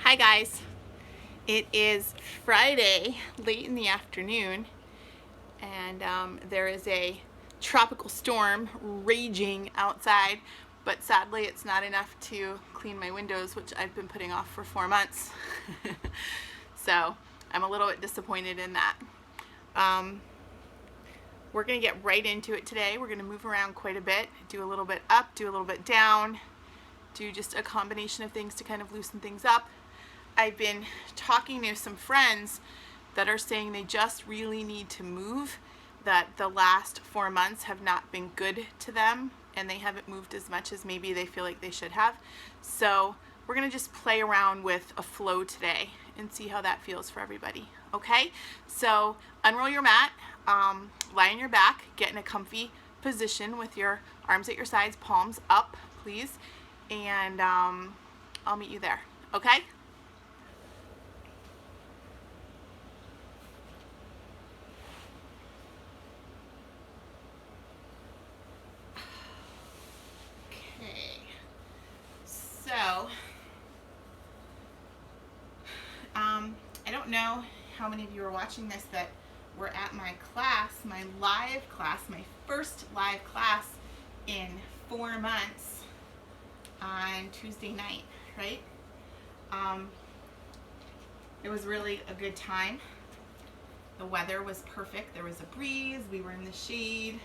Hi guys, it is Friday late in the afternoon and there is a tropical storm raging outside, but sadly it's not enough to clean my windows, which I've been putting off for 4 months. So I'm a little bit disappointed in that. We're going to get right into it today. We're going to move around quite a bit, do a little bit up, do a little bit down, do just a combination of things to kind of loosen things up. I've been talking to some friends that are saying they just really need to move, that the last 4 months have not been good to them and they haven't moved as much as maybe they feel like they should have. So we're going to just play around with a flow today and see how that feels for everybody. Okay, so unroll your mat, lie on your back, get in a comfy position with your arms at your sides, palms up, please, and I'll meet you there. Okay? Okay, so I don't know how many of you are watching this that were at my class, my live class, my first live class in 4 months on Tuesday night, right? It was really a good time. The weather was perfect. There was a breeze. We were in the shade.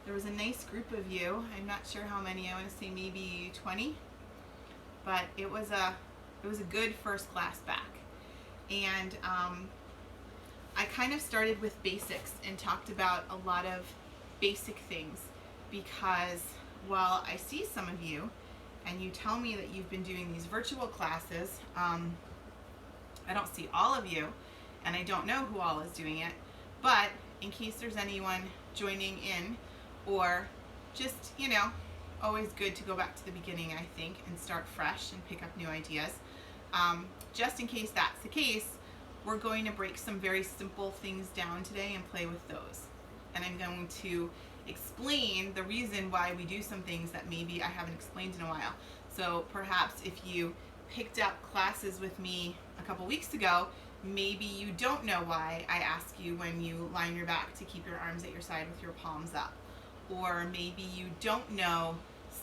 There was a nice group of you. I'm not sure how many. I want to say maybe 20. But it was a good first class back. And I kind of started with basics and talked about a lot of basic things because while I see some of you and you tell me that you've been doing these virtual classes, I don't see all of you and I don't know who all is doing it, but in case there's anyone joining in, or just, always good to go back to the beginning, I think, and start fresh and pick up new ideas. Just in case that's the case, we're going to break some very simple things down today and play with those. And I'm going to explain the reason why we do some things that maybe I haven't explained in a while. So perhaps if you picked up classes with me a couple weeks ago, maybe you don't know why I ask you when you lie on your back to keep your arms at your side with your palms up. Or maybe you don't know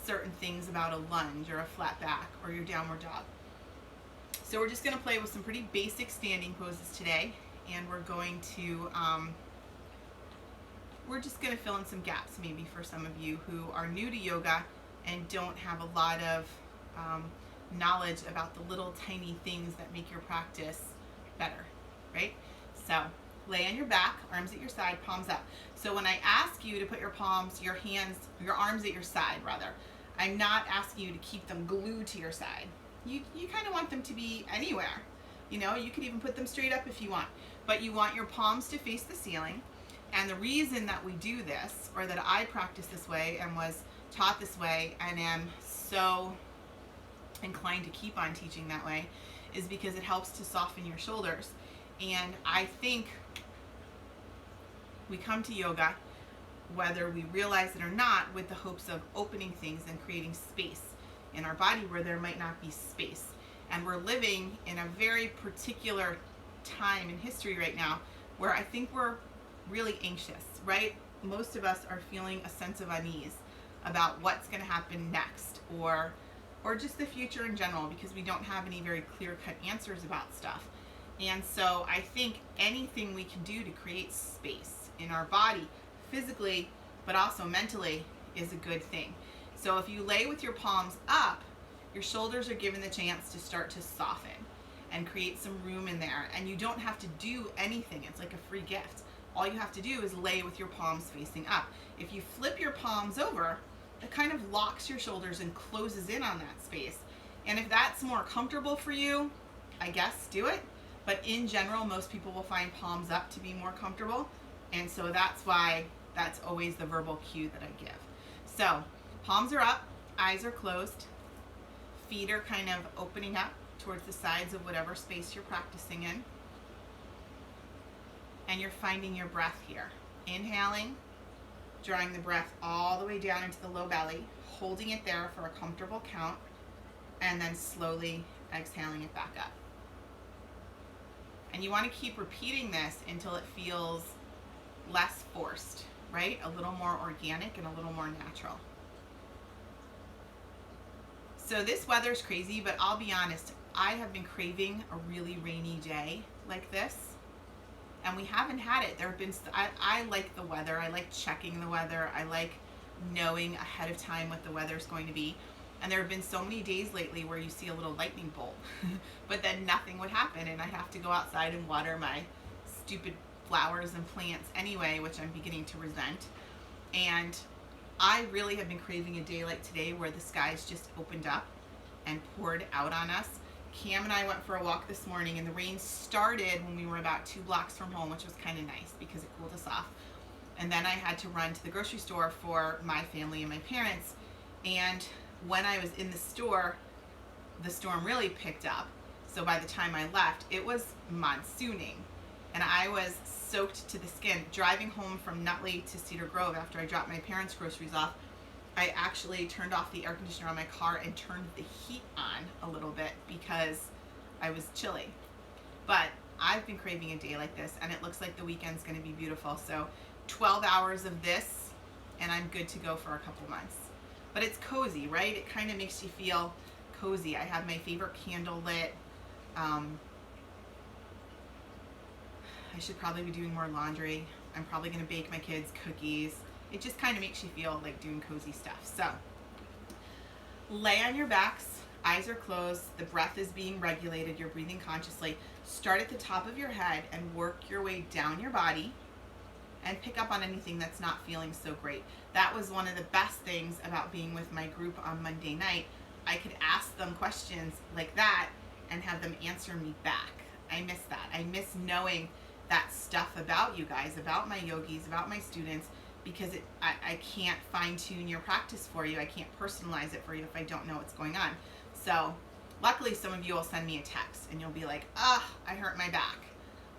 certain things about a lunge or a flat back or your downward dog. So we're just going to play with some pretty basic standing poses today, and we're just going to fill in some gaps maybe for some of you who are new to yoga and don't have a lot of knowledge about the little tiny things that make your practice better, right? So lay on your back, arms at your side, palms up. So when I ask you to put your arms at your side rather, I'm not asking you to keep them glued to your side. You kind of want them to be anywhere. You could even put them straight up if you want. But you want your palms to face the ceiling. And the reason that we do this, or that I practice this way and was taught this way and am so inclined to keep on teaching that way, is because it helps to soften your shoulders. And I think we come to yoga, whether we realize it or not, with the hopes of opening things and creating space in our body where there might not be space. And we're living in a very particular time in history right now where I think we're really anxious, right? Most of us are feeling a sense of unease about what's going to happen next, or just the future in general, because we don't have any very clear-cut answers about stuff. And so I think anything we can do to create space in our body, physically, but also mentally, is a good thing. So if you lay with your palms up, your shoulders are given the chance to start to soften and create some room in there. And you don't have to do anything. It's like a free gift. All you have to do is lay with your palms facing up. If you flip your palms over, it kind of locks your shoulders and closes in on that space. And if that's more comfortable for you, I guess do it. But in general, most people will find palms up to be more comfortable. And so that's why that's always the verbal cue that I give. So palms are up, eyes are closed, feet are kind of opening up towards the sides of whatever space you're practicing in. And you're finding your breath here. Inhaling, drawing the breath all the way down into the low belly, holding it there for a comfortable count. and then slowly exhaling it back up. And you want to keep repeating this until it feels less forced, right? A little more organic and a little more natural. So this weather's crazy, but I'll be honest, I have been craving a really rainy day like this, and we haven't had it. There have been, I like the weather. I like checking the weather. I like knowing ahead of time what the weather's going to be. And there have been so many days lately where you see a little lightning bolt, but then nothing would happen, and I have to go outside and water my stupid flowers and plants anyway, which I'm beginning to resent. And I really have been craving a day like today where the skies just opened up and poured out on us. Cam and I went for a walk this morning, and the rain started when we were about 2 blocks from home, which was kind of nice because it cooled us off. And then I had to run to the grocery store for my family and my parents. And when I was in the store, the storm really picked up. So by the time I left, it was monsooning. And I was soaked to the skin. Driving home from Nutley to Cedar Grove after I dropped my parents' groceries off, I actually turned off the air conditioner on my car and turned the heat on a little bit because I was chilly. But I've been craving a day like this, and it looks like the weekend's going to be beautiful. So 12 hours of this, and I'm good to go for a couple months. But it's cozy, right? It kind of makes you feel cozy. I have my favorite candle lit. I should probably be doing more laundry. I'm probably going to bake my kids cookies. It just kind of makes you feel like doing cozy stuff. So lay on your backs, eyes are closed, the breath is being regulated, you're breathing consciously. Start at the top of your head and work your way down your body and pick up on anything that's not feeling so great. That was one of the best things about being with my group on Monday night. I could ask them questions like that and have them answer me back. I miss that. I miss knowing that stuff about you guys, about my yogis, about my students, because I can't fine-tune your practice for you. I can't personalize it for you if I don't know what's going on. So luckily some of you will send me a text and you'll be like, I hurt my back,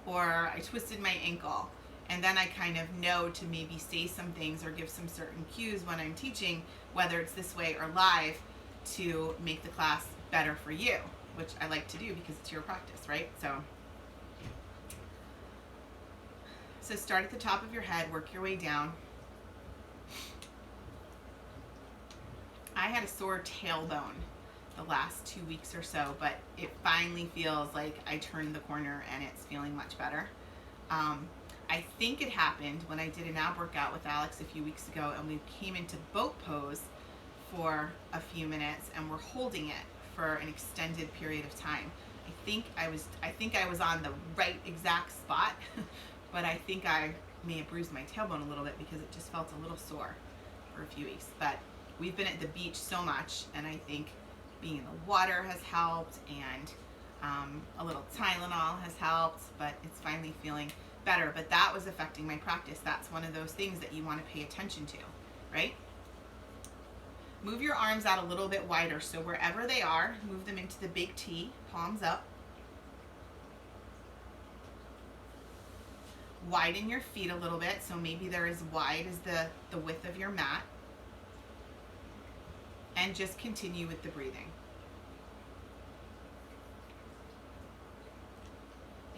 or I twisted my ankle. And then I kind of know to maybe say some things or give some certain cues when I'm teaching, whether it's this way or live, to make the class better for you, which I like to do because it's your practice, right? So start at the top of your head, work your way down. I had a sore tailbone the last 2 weeks or so, but it finally feels like I turned the corner and it's feeling much better. I think it happened when I did an ab workout with Alex a few weeks ago, and we came into boat pose for a few minutes and we're holding it for an extended period of time. I think I was on the right exact spot, but I think I may have bruised my tailbone a little bit because it just felt a little sore for a few weeks. But we've been at the beach so much, and I think being in the water has helped, and a little Tylenol has helped, but it's finally feeling better. But that was affecting my practice. That's one of those things that you want to pay attention to, right? Move your arms out a little bit wider, so wherever they are, move them into the big T, palms up. Widen your feet a little bit, so maybe they're as wide as the width of your mat. And just continue with the breathing.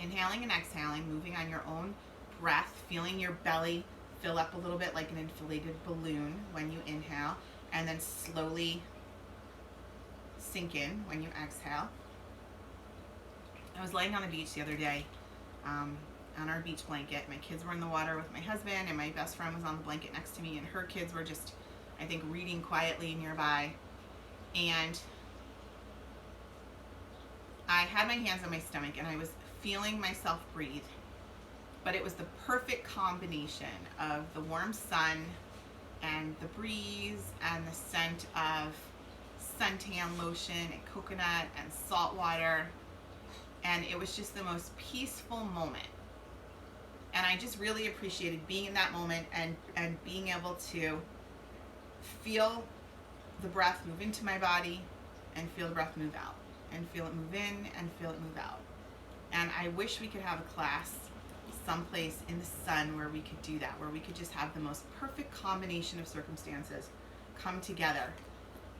Inhaling and exhaling, moving on your own breath, feeling your belly fill up a little bit like an inflated balloon when you inhale, and then slowly sink in when you exhale. I was laying on the beach the other day on our beach blanket. My kids were in the water with my husband, and my best friend was on the blanket next to me, and her kids were just, I think, reading quietly nearby. And I had my hands on my stomach and I was feeling myself breathe, but it was the perfect combination of the warm sun and the breeze and the scent of suntan lotion and coconut and salt water, and it was just the most peaceful moment. And I just really appreciated being in that moment and being able to feel the breath move into my body and feel the breath move out, and feel it move in and feel it move out. And I wish we could have a class someplace in the sun where we could do that, where we could just have the most perfect combination of circumstances come together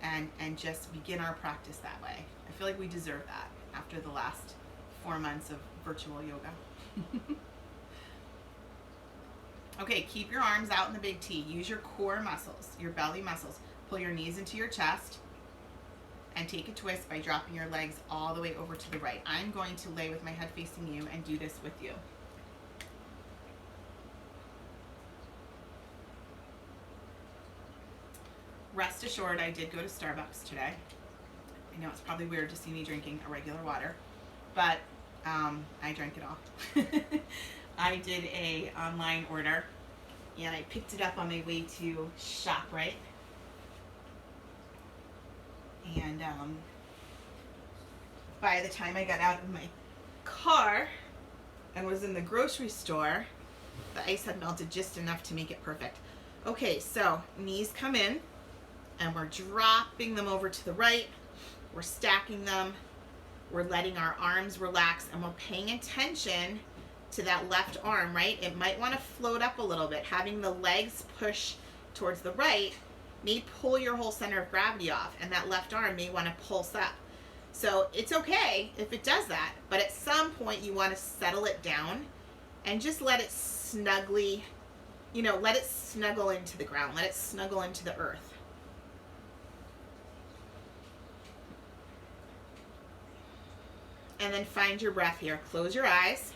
and just begin our practice that way. I feel like we deserve that after the last 4 months of virtual yoga. Okay, keep your arms out in the big T. Use your core muscles, your belly muscles. Pull your knees into your chest and take a twist by dropping your legs all the way over to the right. I'm going to lay with my head facing you and do this with you. Rest assured, I did go to Starbucks today. I know it's probably weird to see me drinking a regular water, but I drank it all. I did a online order, and I picked it up on my way to ShopRite. And by the time I got out of my car and was in the grocery store, the ice had melted just enough to make it perfect. Okay, so knees come in, and we're dropping them over to the right. We're stacking them. We're letting our arms relax, and we're paying attention to that left arm, right? It might want to float up a little bit. Having the legs push towards the right may pull your whole center of gravity off, and that left arm may want to pulse up. So it's okay if it does that, but at some point you want to settle it down and just let it snugly, let it snuggle into the ground, let it snuggle into the earth. And then find your breath here. Close your eyes.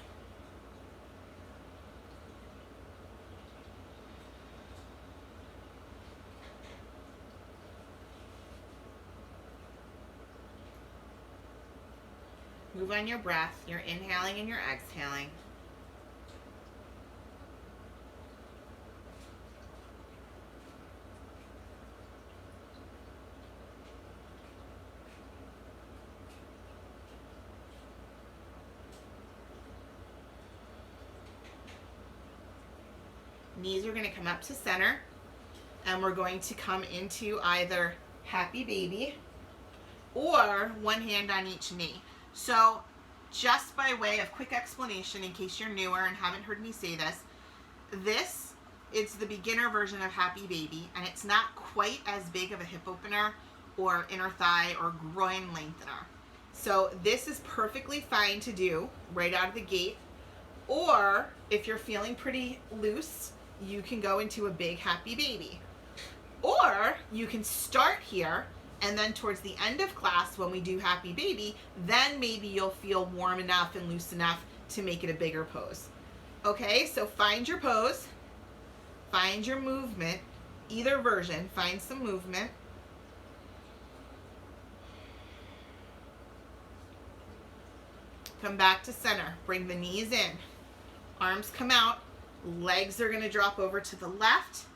Move on your breath. You're inhaling and you're exhaling. Knees are going to come up to center, and we're going to come into either happy baby or one hand on each knee. So just by way of quick explanation, in case you're newer and haven't heard me say this is the beginner version of happy baby, and it's not quite as big of a hip opener or inner thigh or groin lengthener. So this is perfectly fine to do right out of the gate, or if you're feeling pretty loose, you can go into a big happy baby. Or you can start here, and then towards the end of class when we do happy baby, then maybe you'll feel warm enough and loose enough to make it a bigger pose. Okay, so find your pose, find your movement, either version, find some movement. Come back to center, bring the knees in, arms come out, legs are going to drop over to the left,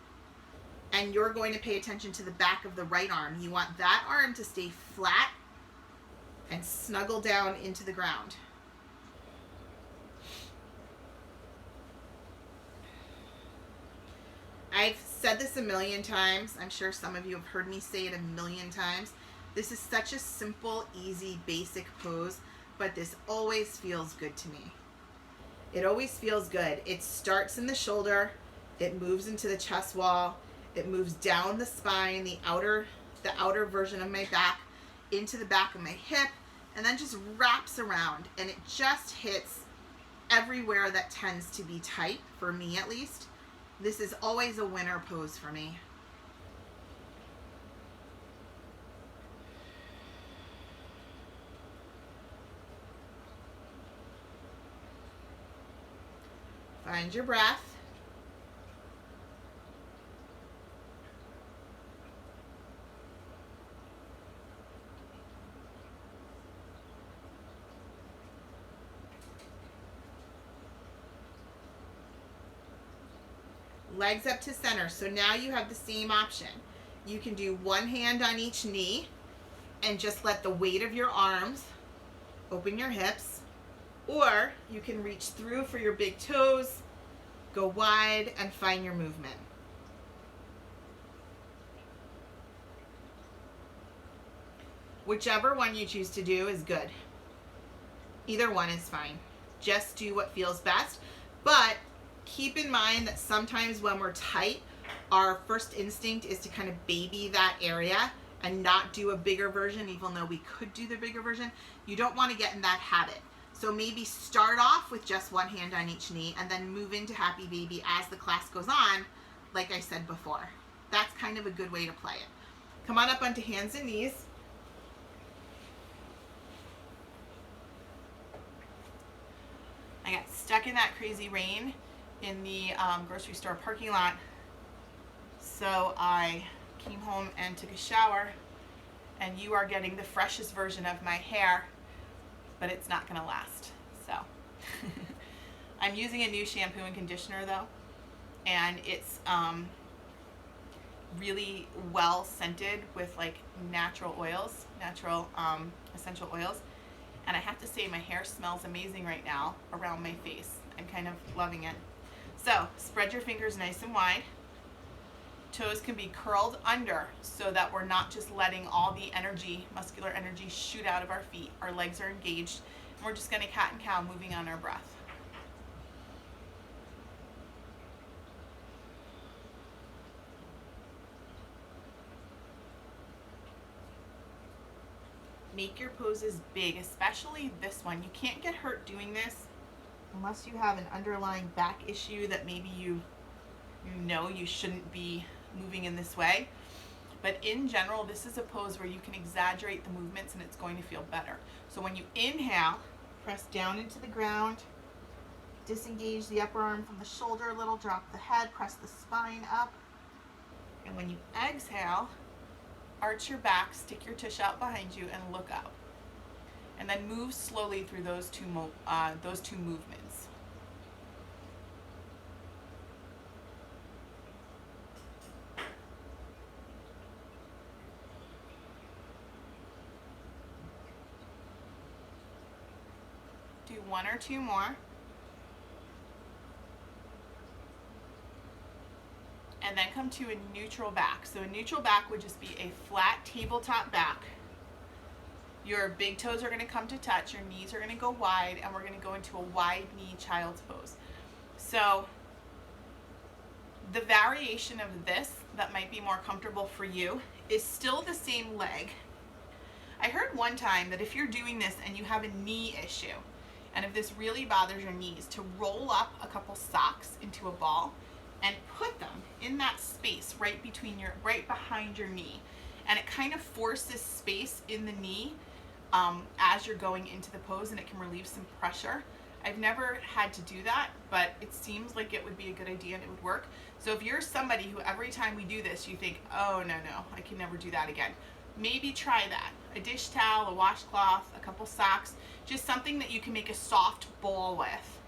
and you're going to pay attention to the back of the right arm. You want that arm to stay flat and snuggle down into the ground. I've said this a million times. I'm sure some of you have heard me say it a million times. This is such a simple, easy, basic pose, but this always feels good to me. It always feels good. It starts in the shoulder, it moves into the chest wall, it moves down the spine, the outer version of my back, into the back of my hip, and then just wraps around, and it just hits everywhere that tends to be tight, for me at least. This is always a winner pose for me. Find your breath. Legs up to center. So now you have the same option. You can do one hand on each knee and just let the weight of your arms open your hips. Or you can reach through for your big toes, go wide, and find your movement. Whichever one you choose to do is good. Either one is fine. Just do what feels best. But keep in mind that sometimes when we're tight, our first instinct is to kind of baby that area, and not do a bigger version, even though we could do the bigger version. You don't want to get in that habit. So maybe start off with just one hand on each knee and then move into Happy Baby as the class goes on, like I said before. That's kind of a good way to play it. Come on up onto hands and knees. I got stuck in that crazy rain in the grocery store parking lot. So I came home and took a shower, and you are getting the freshest version of my hair, but it's not gonna last. So I'm using a new shampoo and conditioner though, and it's really well scented with like natural oils, natural essential oils. And I have to say my hair smells amazing right now around my face. I'm kind of loving it. So spread your fingers nice and wide. Toes can be curled under so that we're not just letting all the energy, muscular energy, shoot out of our feet. Our legs are engaged, and we're just going to cat and cow, moving on our breath. Make your poses big, especially this one. You can't get hurt doing this unless you have an underlying back issue that maybe you know you shouldn't be moving in this way. But in general, this is a pose where you can exaggerate the movements and it's going to feel better. So when you inhale, press down into the ground, disengage the upper arm from the shoulder a little, drop the head, press the spine up. And when you exhale, arch your back, stick your tush out behind you, and look up. And then move slowly through those two movements. Do one or two more. And then come to a neutral back. So a neutral back would just be a flat tabletop back. Your big toes are going to come to touch, your knees are going to go wide, and we're going to go into a wide knee child's pose. So the variation of this that might be more comfortable for you is still the same leg. I heard one time that if you're doing this and you have a knee issue, and if this really bothers your knees, to roll up a couple socks into a ball and put them in that space right behind your knee. And it kind of forces space in the knee as you're going into the pose, and it can relieve some pressure. I've never had to do that, but it seems like it would be a good idea and it would work. So if you're somebody who every time we do this, you think, oh no, I can never do that again, maybe try that. A dish towel, a washcloth, a couple socks, just something that you can make a soft ball with.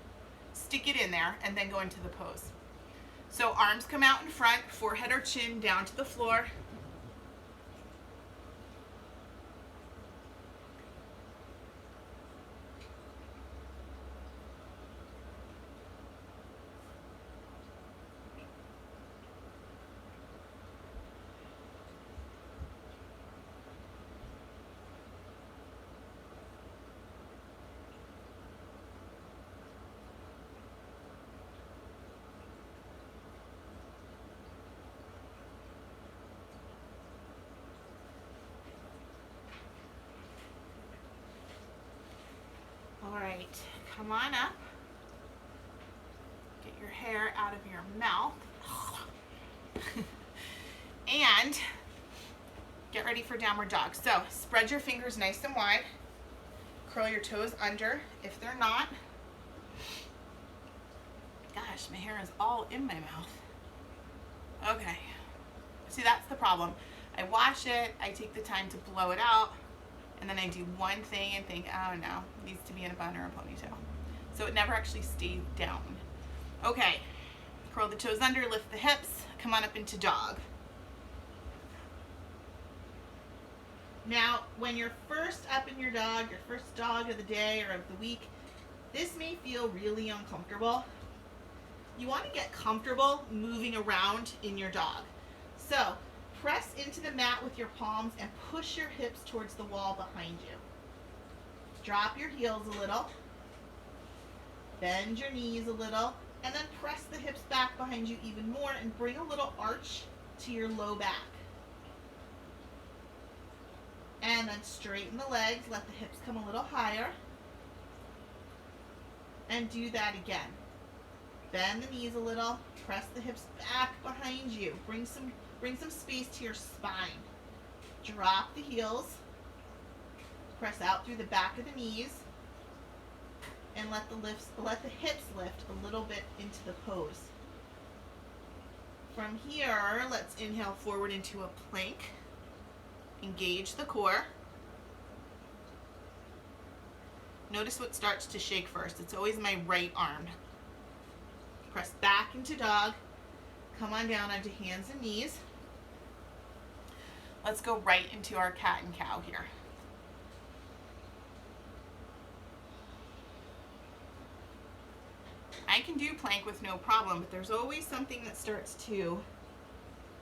Stick it in there and then go into the pose. So arms come out in front, forehead or chin down to the floor. All right, come on up. Get your hair out of your mouth. And get ready for downward dog. So spread your fingers nice and wide. Curl your toes under if they're not. Gosh, my hair is all in my mouth. Okay. See, that's the problem. I wash it, I take the time to blow it out, and then I do one thing and think, oh no, it needs to be in a bun or a ponytail. So it never actually stays down. Okay, curl the toes under, lift the hips, come on up into dog. Now, when you're first up in your dog, your first dog of the day or of the week, this may feel really uncomfortable. You want to get comfortable moving around in your dog. So, press into the mat with your palms and push your hips towards the wall behind you. Drop your heels a little. Bend your knees a little. And then press the hips back behind you even more and bring a little arch to your low back. And then straighten the legs, let the hips come a little higher. And do that again. Bend the knees a little, press the hips back behind you. Bring some space to your spine. Drop the heels. Press out through the back of the knees. And let the hips lift a little bit into the pose. From here, let's inhale forward into a plank. Engage the core. Notice what starts to shake first. It's always my right arm. Press back into dog. Come on down onto hands and knees. Let's go right into our cat and cow here. I can do plank with no problem, but there's always something that starts to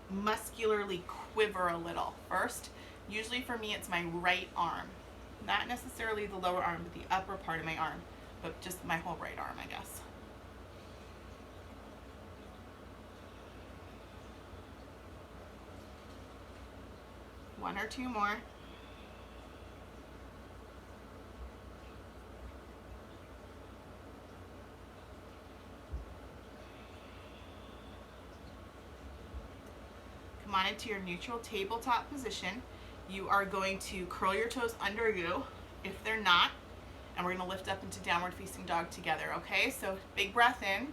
muscularly quiver a little. First, usually for me, it's my right arm. Not necessarily the lower arm, but the upper part of my arm, but just my whole right arm, I guess. One or two more. Come on into your neutral tabletop position. You are going to curl your toes under you if they're not, and we're going to lift up into downward facing dog together, okay? So big breath in.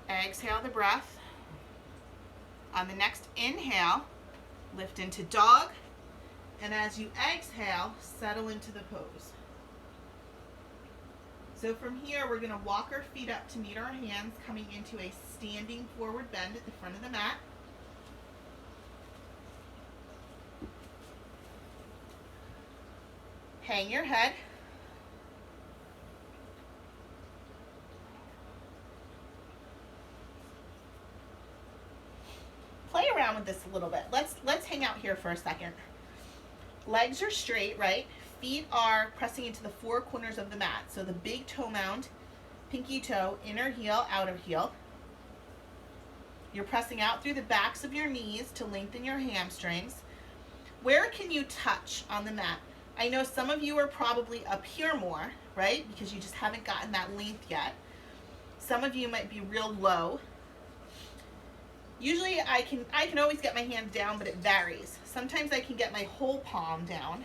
Exhale the breath. On the next inhale, lift into dog, and as you exhale, settle into the pose. So from here, we're going to walk our feet up to meet our hands, coming into a standing forward bend at the front of the mat. Hang your head. Play around with this a little bit. Let's hang out here for a second. Legs are straight, right? Feet are pressing into the four corners of the mat. So the big toe mound, pinky toe, inner heel, outer heel. You're pressing out through the backs of your knees to lengthen your hamstrings. Where can you touch on the mat? I know some of you are probably up here more, right? Because you just haven't gotten that length yet. Some of you might be real low. Usually I can always get my hands down, but it varies. Sometimes I can get my whole palm down.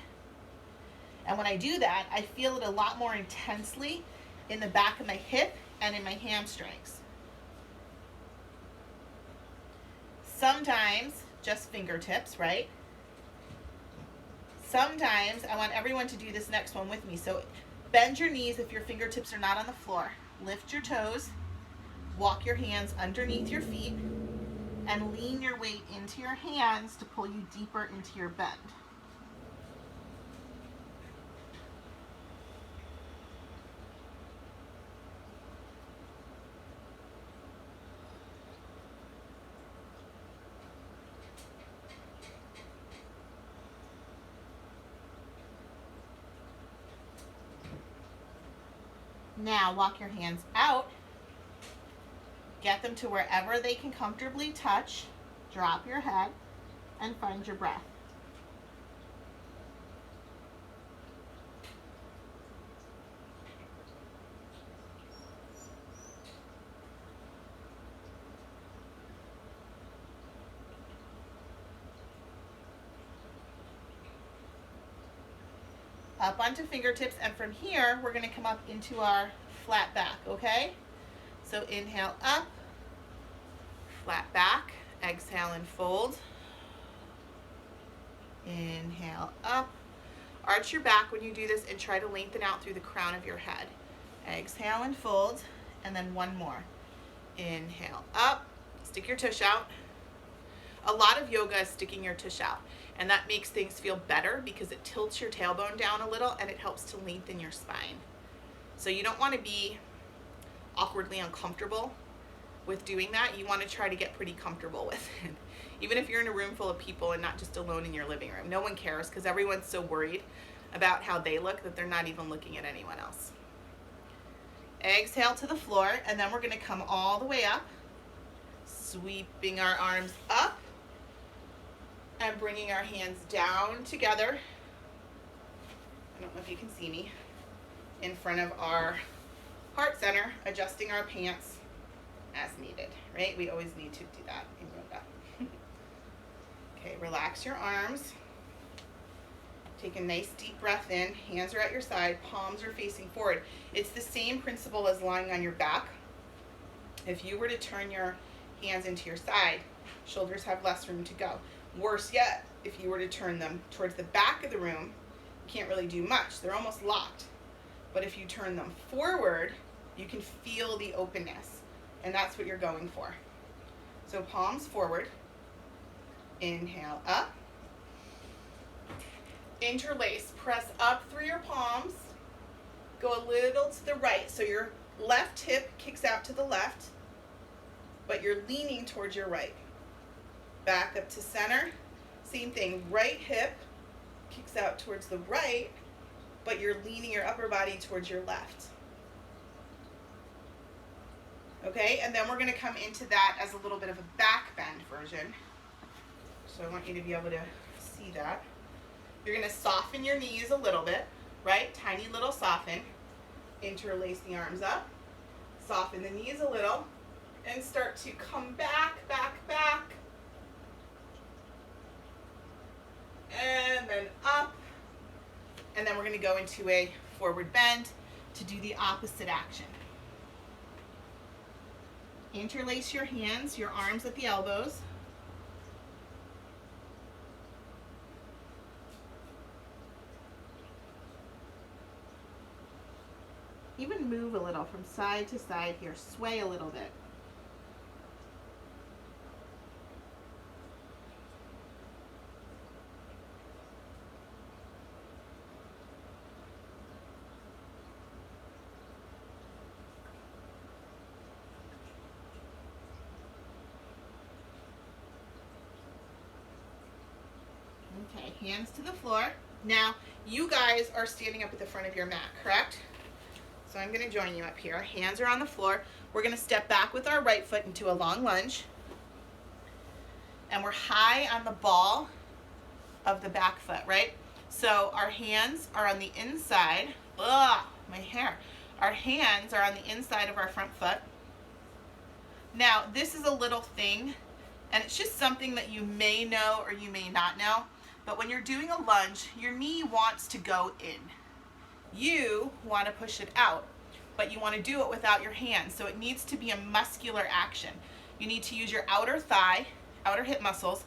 And when I do that, I feel it a lot more intensely in the back of my hip and in my hamstrings. Sometimes just fingertips, right? Sometimes I want everyone to do this next one with me. So bend your knees if your fingertips are not on the floor. Lift your toes. Walk your hands underneath your feet. And lean your weight into your hands to pull you deeper into your bend. Now walk your hands out. Get them to wherever they can comfortably touch. Drop your head and find your breath. Up onto fingertips, and from here we're going to come up into our flat back, okay? So inhale up, flat back, exhale and fold. Inhale up. Arch your back when you do this and try to lengthen out through the crown of your head. Exhale and fold, and then one more. Inhale up, stick your tush out. A lot of yoga is sticking your tush out, and that makes things feel better because it tilts your tailbone down a little and it helps to lengthen your spine. So you don't want to be awkwardly uncomfortable with doing that. You want to try to get pretty comfortable with it. Even if you're in a room full of people and not just alone in your living room. No one cares because everyone's so worried about how they look that they're not even looking at anyone else. Exhale to the floor, and then we're going to come all the way up, sweeping our arms up. And bringing our hands down together. I don't know if you can see me. In front of our heart center, adjusting our pants as needed, right? We always need to do that in yoga. Okay, relax your arms. Take a nice deep breath in. Hands are at your side, palms are facing forward. It's the same principle as lying on your back. If you were to turn your hands into your side, shoulders have less room to go. Worse yet, if you were to turn them towards the back of the room, you can't really do much. They're almost locked. But if you turn them forward, you can feel the openness. And that's what you're going for. So palms forward. Inhale up. Interlace. Press up through your palms. Go a little to the right. So your left hip kicks out to the left, but you're leaning towards your right. Back up to center. Same thing. Right hip kicks out towards the right, but you're leaning your upper body towards your left. Okay, and then we're going to come into that as a little bit of a back bend version. So I want you to be able to see that. You're going to soften your knees a little bit, right? Tiny little soften. Interlace the arms up. Soften the knees a little. And start to come back, back, back. And then up. And then we're going to go into a forward bend to do the opposite action. Interlace your hands, your arms at the elbows. Even move a little from side to side here. Sway a little bit. Okay, hands to the floor. Now, you guys are standing up at the front of your mat, correct? So I'm going to join you up here. Hands are on the floor. We're going to step back with our right foot into a long lunge. And we're high on the ball of the back foot, right? So our hands are on the inside. Ugh, my hair. Our hands are on the inside of our front foot. Now, this is a little thing, and it's just something that you may know or you may not know. But when you're doing a lunge, your knee wants to go in. You want to push it out, but you want to do it without your hands. So it needs to be a muscular action. You need to use your outer thigh, outer hip muscles,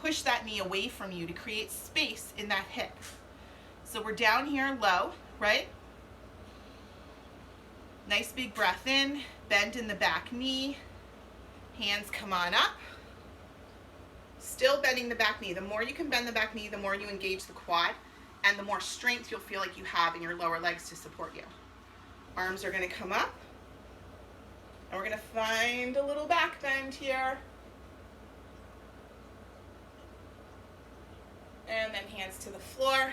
push that knee away from you to create space in that hip. So we're down here low, right? Nice big breath in, bend in the back knee, hands come on up. Still bending the back knee. The more you can bend the back knee, the more you engage the quad, and the more strength you'll feel like you have in your lower legs to support you. Arms are going to come up, and we're going to find a little back bend here. And then hands to the floor,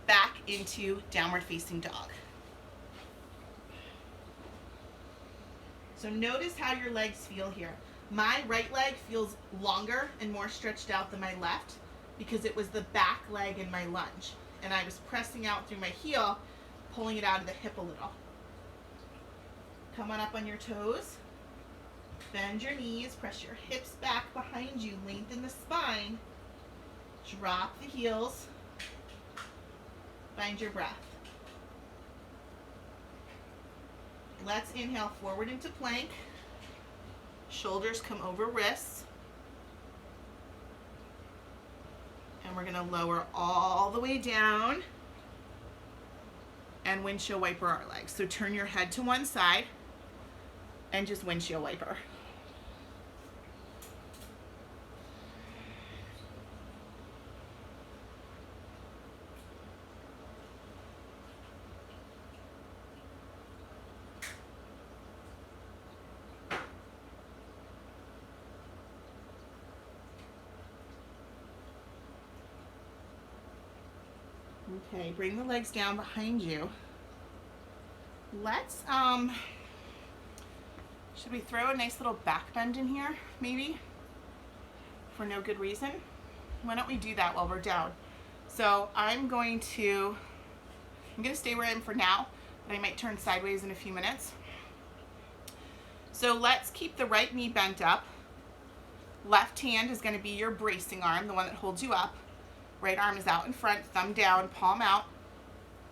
back into downward facing dog. So notice how your legs feel here. My right leg feels longer and more stretched out than my left because it was the back leg in my lunge. And I was pressing out through my heel, pulling it out of the hip a little. Come on up on your toes. Bend your knees, press your hips back behind you, lengthen the spine. Drop the heels. Find your breath. Let's inhale forward into plank. Shoulders come over wrists. And we're going to lower all the way down and windshield wiper our legs. So turn your head to one side and just windshield wiper. Okay, bring the legs down behind you. Let's, should we throw a nice little back bend in here, maybe? For no good reason. Why don't we do that while we're down? So I'm going to stay where I am for now, but I might turn sideways in a few minutes. So let's keep the right knee bent up. Left hand is going to be your bracing arm, the one that holds you up. Right arm is out in front, thumb down, palm out.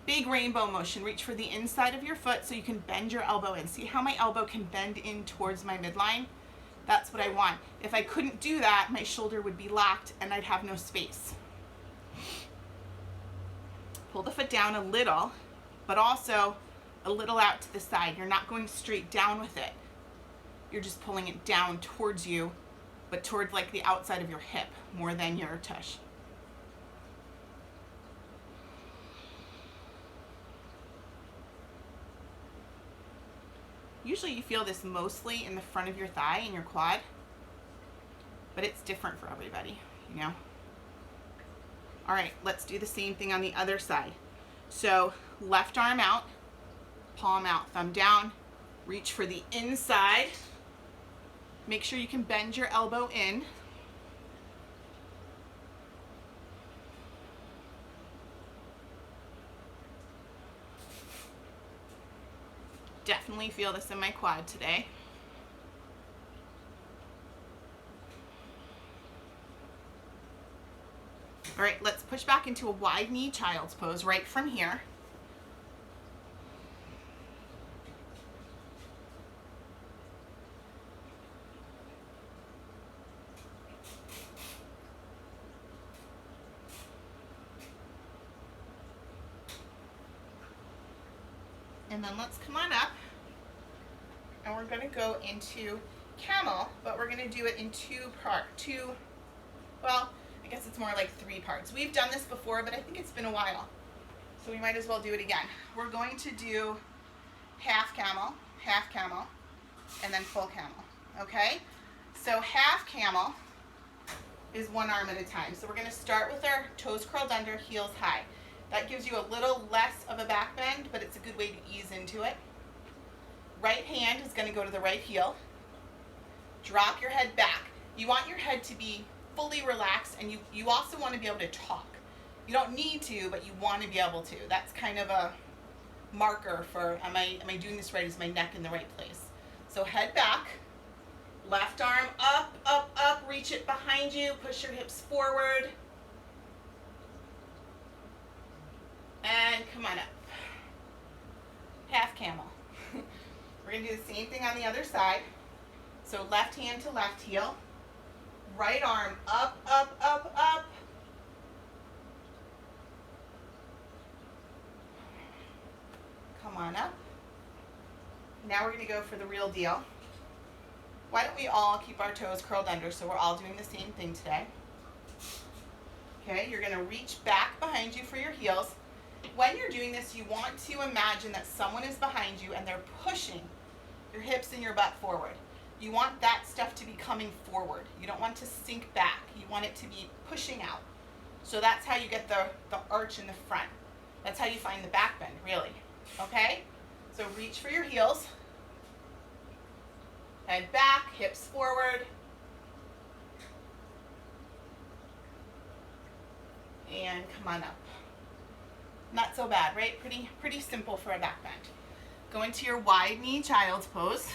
Big rainbow motion. Reach for the inside of your foot so you can bend your elbow in. See how my elbow can bend in towards my midline? That's what I want. If I couldn't do that, my shoulder would be locked and I'd have no space. Pull the foot down a little, but also a little out to the side. You're not going straight down with it. You're just pulling it down towards you, but towards like the outside of your hip more than your tush. Usually you feel this mostly in the front of your thigh and your quad, but it's different for everybody, you know? All right, let's do the same thing on the other side. So left arm out, palm out, thumb down, reach for the inside. Make sure you can bend your elbow in. Definitely feel this in my quad today. All right, let's push back into a wide knee child's pose right from here. And then let's come on up, and we're going to go into camel, but we're going to do it in well, I guess it's more like 3 parts. We've done this before, but I think it's been a while, so we might as well do it again. We're going to do half camel, and then full camel, okay? So half camel is 1 arm at a time. So we're going to start with our toes curled under, heels high. That gives you a little less of a back bend, but it's a good way to ease into it. Right hand is going to go to the right heel. Drop your head back. You want your head to be fully relaxed, and you also want to be able to talk. You don't need to, but you want to be able to. That's kind of a marker for, am I doing this right? Is my neck in the right place? So head back, left arm up, up, up, reach it behind you, push your hips forward. And come on up. Half camel. We're going to do the same thing on the other side. So left hand to left heel. Right arm up, up, up, up. Come on up. Now we're going to go for the real deal. Why don't we all keep our toes curled under so we're all doing the same thing today. Okay, you're going to reach back behind you for your heels. When you're doing this, you want to imagine that someone is behind you and they're pushing your hips and your butt forward. You want that stuff to be coming forward. You don't want to sink back. You want it to be pushing out. So that's how you get the arch in the front. That's how you find the back bend, really. Okay? So reach for your heels. Head back, hips forward. And come on up. Not so bad, right? Pretty simple for a back bend. Go into your wide knee child's pose.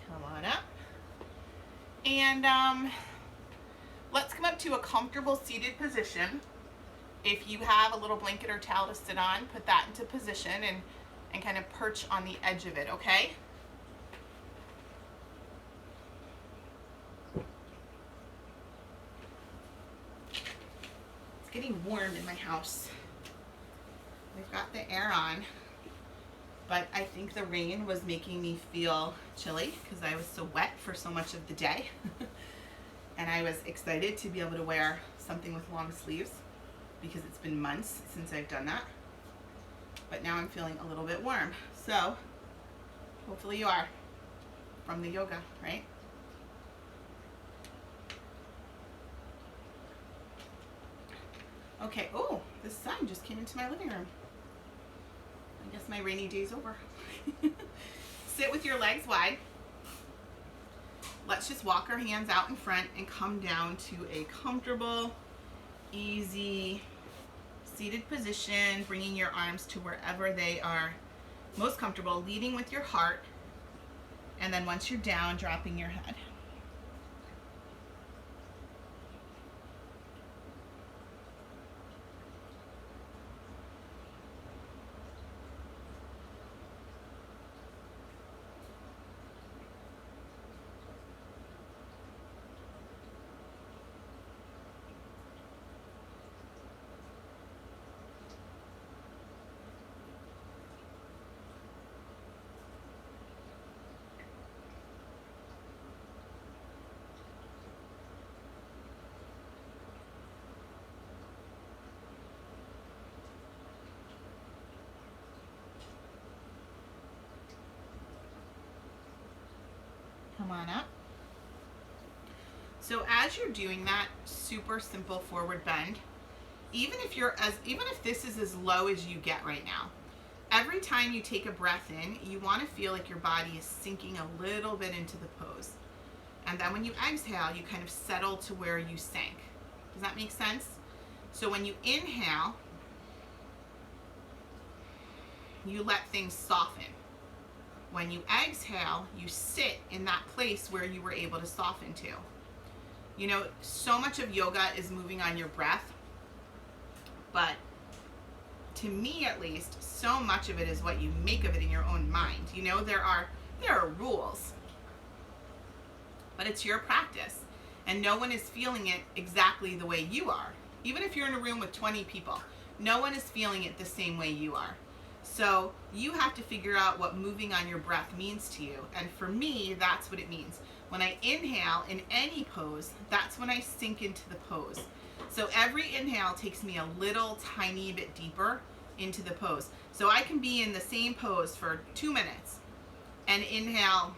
Come on up. And let's come up to a comfortable seated position. If you have a little blanket or towel to sit on, put that into position and kind of perch on the edge of it, okay? It's getting warm in my house. We've got the air on, but I think the rain was making me feel chilly because I was so wet for so much of the day. And I was excited to be able to wear something with long sleeves because it's been months since I've done that. But now I'm feeling a little bit warm. So hopefully you are. from the yoga, right? Okay, oh, the sun just came into my living room. I guess my rainy day's over. Sit with your legs wide. Let's just walk our hands out in front and come down to a comfortable, easy, seated position, bringing your arms to wherever they are most comfortable, leading with your heart, and then once you're down, dropping your head. Come on up. So as you're doing that super simple forward bend, even if this is as low as you get right now, every time you take a breath in, you want to feel like your body is sinking a little bit into the pose. And then when you exhale, you kind of settle to where you sank. Does that make sense? So when you inhale, you let things soften. When you exhale, you sit in that place where you were able to soften to. You know, so much of yoga is moving on your breath, but to me at least, so much of it is what you make of it in your own mind. You know, there are rules, but it's your practice, and no one is feeling it exactly the way you are. Even if you're in a room with 20 people, no one is feeling it the same way you are. So you have to figure out what moving on your breath means to you. And for me, that's what it means. When I inhale in any pose, that's when I sink into the pose. So every inhale takes me a little tiny bit deeper into the pose. So I can be in the same pose for 2 minutes and inhale,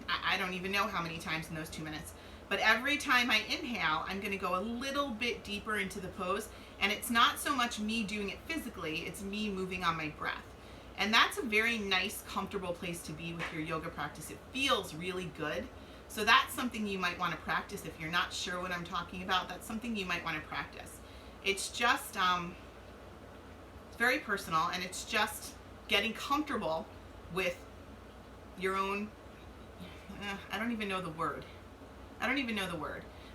I don't even know how many times in those 2 minutes. But every time I inhale, I'm going to go a little bit deeper into the pose. And it's not so much me doing it physically, it's me moving on my breath. And that's a very nice, comfortable place to be with your yoga practice. It feels really good. So that's something you might want to practice. If you're not sure what I'm talking about, that's something you might want to practice. It's just, it's very personal, and it's just getting comfortable with your own, I don't even know the word.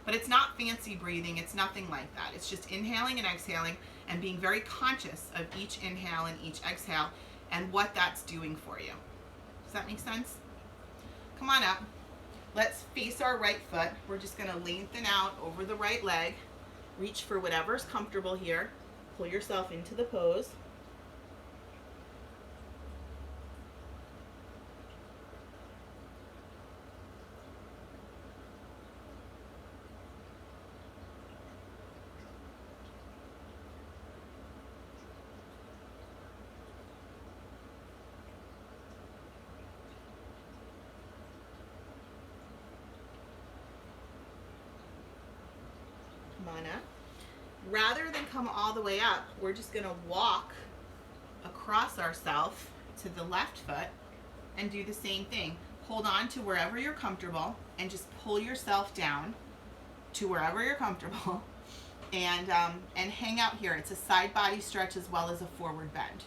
But it's not fancy breathing. It's nothing like that. It's just inhaling and exhaling and being very conscious of each inhale and each exhale and what that's doing for you. Does that make sense? Come on up. Let's face our right foot. We're just going to lengthen out over the right leg. Reach for whatever's comfortable here. Pull yourself into the pose. Come on up. Rather than come all the way up, we're just going to walk across ourselves to the left foot and do the same thing. Hold on to wherever you're comfortable and just pull yourself down to wherever you're comfortable and hang out here. It's a side body stretch as well as a forward bend.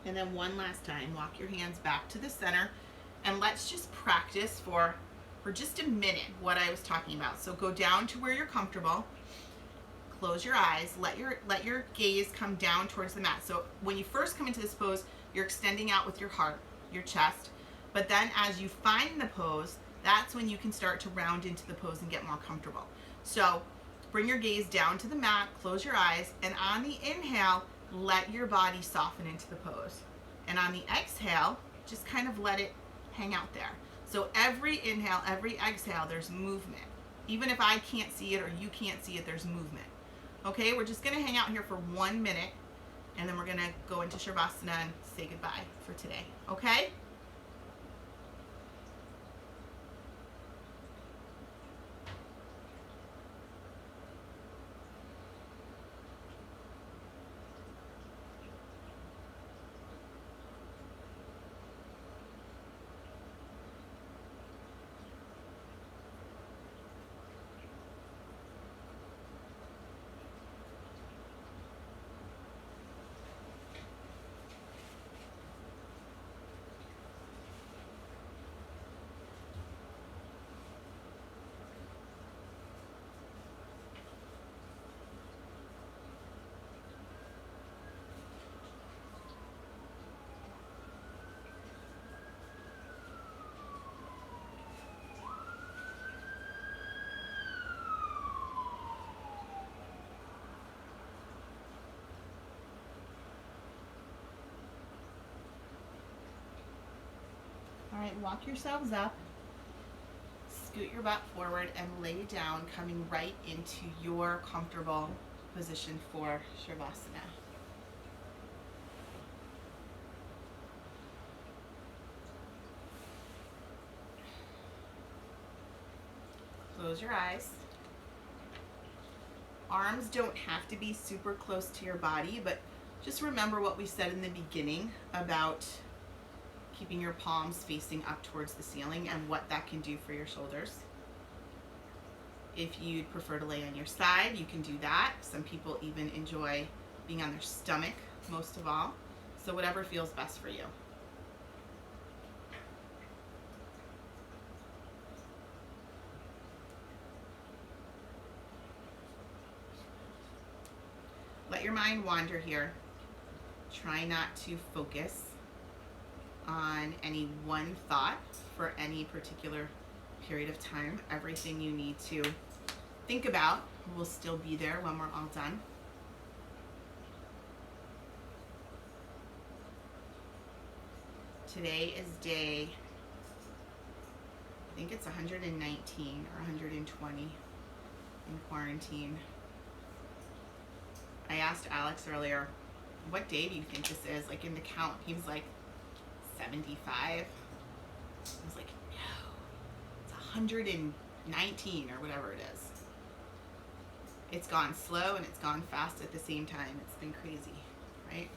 And then one last time, walk your hands back to the center, and let's just practice for just a minute what I was talking about. So go down to where you're comfortable, close your eyes, let your gaze come down towards the mat. So when you first come into this pose, you're extending out with your heart, your chest, but then as you find the pose, that's when you can start to round into the pose and get more comfortable. So Bring your gaze down to the mat, close your eyes, and on the inhale, let your body soften into the pose. And on the exhale, just kind of let it hang out there. So every inhale, every exhale, there's movement. Even if I can't see it or you can't see it, there's movement. Okay, we're just gonna hang out here for 1 minute, and then we're gonna go into Shavasana and say goodbye for today, okay? All right, walk yourselves up, scoot your butt forward, and lay down, coming right into your comfortable position for Shavasana. Close your eyes. Arms don't have to be super close to your body, but just remember what we said in the beginning about keeping your palms facing up towards the ceiling and what that can do for your shoulders. If you'd prefer to lay on your side, you can do that. Some people even enjoy being on their stomach most of all. So whatever feels best for you. Let your mind wander here. Try not to focus on any one thought for any particular period of time. Everything you need to think about will still be there when we're all done. Today is day, I think it's 119 or 120 in quarantine. I asked Alex earlier, what day do you think this is? Like in the count, he was like, 75. I was like, no, it's 119 or whatever it is. It's gone slow and it's gone fast at the same time. It's been crazy, right?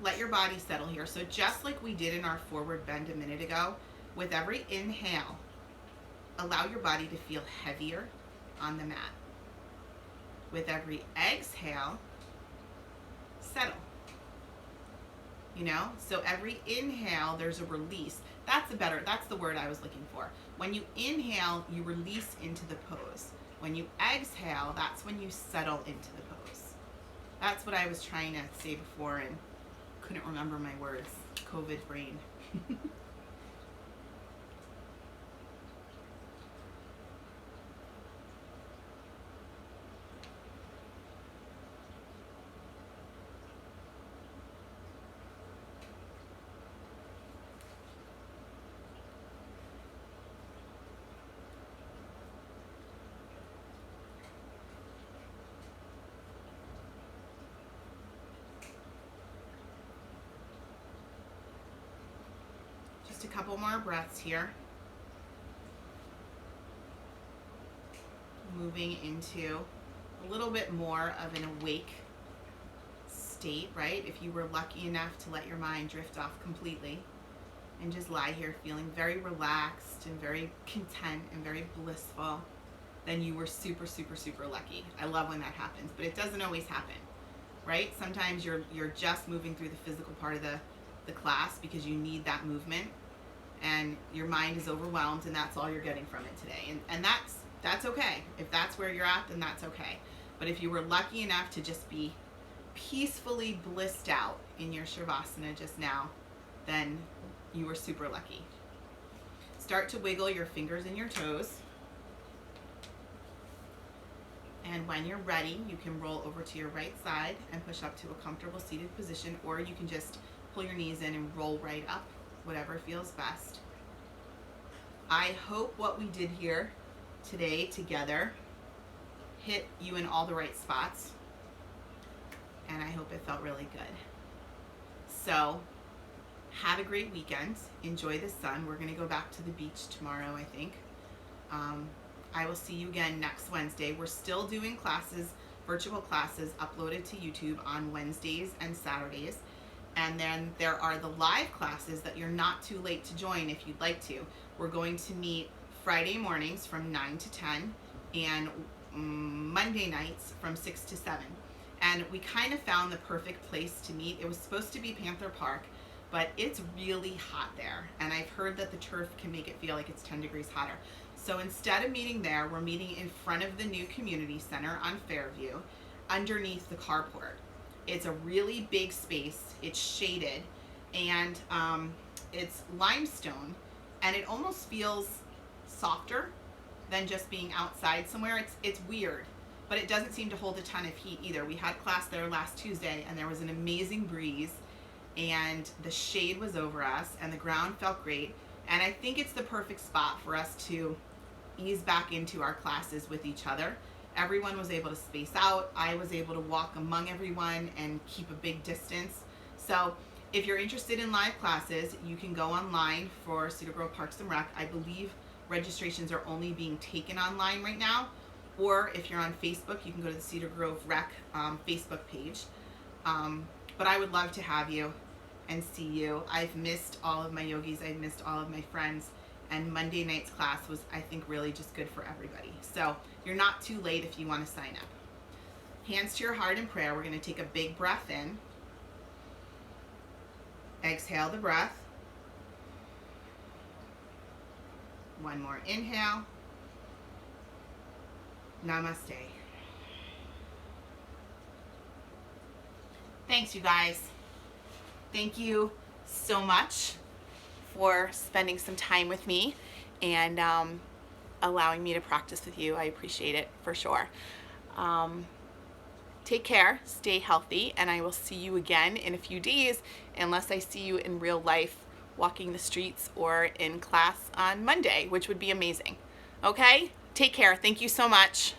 Let your body settle here. So just like we did in our forward bend a minute ago, with every inhale, allow your body to feel heavier on the mat. With every exhale, settle. You know, so every inhale there's a release. That's the word I was looking for. When you inhale, you release into the pose. When you exhale, that's when you settle into the pose. That's what I was trying to say before and couldn't remember my words. COVID brain. A couple more breaths here. Moving into a little bit more of an awake state, right? If you were lucky enough to let your mind drift off completely and just lie here feeling very relaxed and very content and very blissful, then you were super, super, super lucky. I love when that happens, but it doesn't always happen, right? Sometimes you're just moving through the physical part of the class because you need that movement, and your mind is overwhelmed, and that's all you're getting from it today. And that's okay. If that's where you're at, then that's okay. But if you were lucky enough to just be peacefully blissed out in your Shavasana just now, then you were super lucky. Start to wiggle your fingers and your toes. And when you're ready, you can roll over to your right side and push up to a comfortable seated position, or you can just pull your knees in and roll right up, whatever feels best. I hope what we did here today together hit you in all the right spots, and I hope it felt really good. So have a great weekend. Enjoy the sun. We're going to go back to the beach tomorrow, I think. I will see you again next Wednesday. We're still doing classes, virtual classes uploaded to YouTube on Wednesdays and Saturdays. And then there are the live classes that you're not too late to join if you'd like to. We're going to meet Friday mornings from 9 to 10 and Monday nights from 6 to 7. And we kind of found the perfect place to meet. It was supposed to be Panther Park, but it's really hot there. And I've heard that the turf can make it feel like it's 10 degrees hotter. So instead of meeting there, we're meeting in front of the new community center on Fairview, underneath the carport. It's a really big space. It's shaded, and it's limestone, and it almost feels softer than just being outside somewhere. It's weird, but it doesn't seem to hold a ton of heat either. We had class there last Tuesday, and there was an amazing breeze, and the shade was over us, and the ground felt great. And I think it's the perfect spot for us to ease back into our classes with each other. Everyone was able to space out. I was able to walk among everyone and keep a big distance. So if you're interested in live classes, you can go online for Cedar Grove Parks and Rec. I believe registrations are only being taken online right now. Or if you're on Facebook, you can go to the Cedar Grove Rec Facebook page. But I would love to have you and see you. I've missed all of my yogis. I've missed all of my friends. And Monday night's class was, I think, really just good for everybody. So you're not too late if you want to sign up. Hands to your heart in prayer. We're going to take a big breath in. Exhale the breath. One more inhale. Namaste. Thanks, you guys. Thank you so much for spending some time with me and allowing me to practice with you. I appreciate it for sure. Take care, stay healthy, and I will see you again in a few days, unless I see you in real life walking the streets or in class on Monday, which would be amazing. Okay? Take care. Thank you so much.